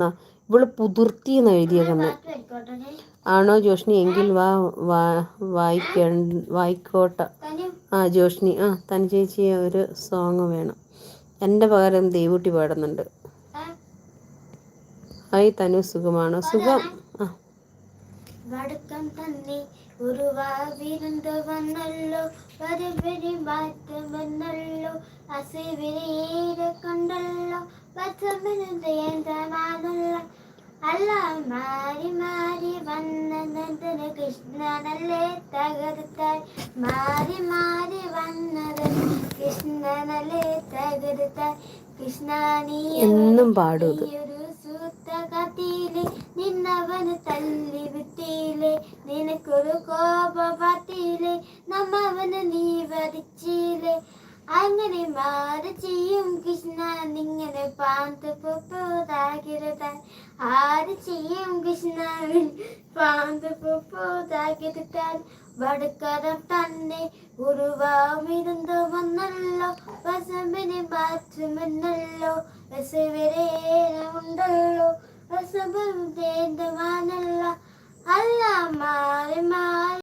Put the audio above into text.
ആ ഇവള് പുതിർത്തിന്ന് എഴുതിയേക്കുന്നത് ആണോ ജോഷ്നി? എങ്കിൽ വായിക്കോട്ടെ. ജോഷ്നി തനി ചേച്ചി ഒരു സോങ് വേണം. എൻ്റെ പകരം ദേവൂട്ടി പാടുന്നുണ്ട്. ഹായ് തനു, സുഖമാണോ? സുഖം. വടക്കം തന്നെ ഉരുവാവിരുന്ന് വന്നല്ലോ, വരവരി മാറ്റം വന്നല്ലോ, അസുവിനേറെ കണ്ടല്ലോ, വച്ചമനന്തമാണല്ലോ. അല്ല മാറി മാറി വന്ന നന്ദന കൃഷ്ണനല്ലേ തകർത്താൽ, മാറി മാറി വന്നത് കൃഷ്ണനല്ലേ തകർത്താൽ. കൃഷ്ണ നീ എന്നും പാടും ഇത്. സൂത്തകത്തിലെ നിന്നവന് തല്ലി വിട്ടില്ലേ, നിനക്കൊരു കോപത്തിലെ നമ്മവന് നീ വധിച്ചില്ലേ. അങ്ങനെ മാറി ചെയ്യും കൃഷ്ണ നിങ്ങനെ പാന്ത് പൊപ്പോതാകിരുതാൻ, ആര് ചെയ്യും കൃഷ്ണ പാന്ത് പൊപ്പോതാകിരുതാൻ. വടക്കരം തന്നെ ഉരുവാമിരുന്ന് വന്നല്ലോ, വസമ്പിനെ മാറ്റുമെന്നല്ലോ, വസവരേനമുണ്ടല്ലോ, വസഭം തേന്തമാനല്ല. അല്ല മാറി മാറി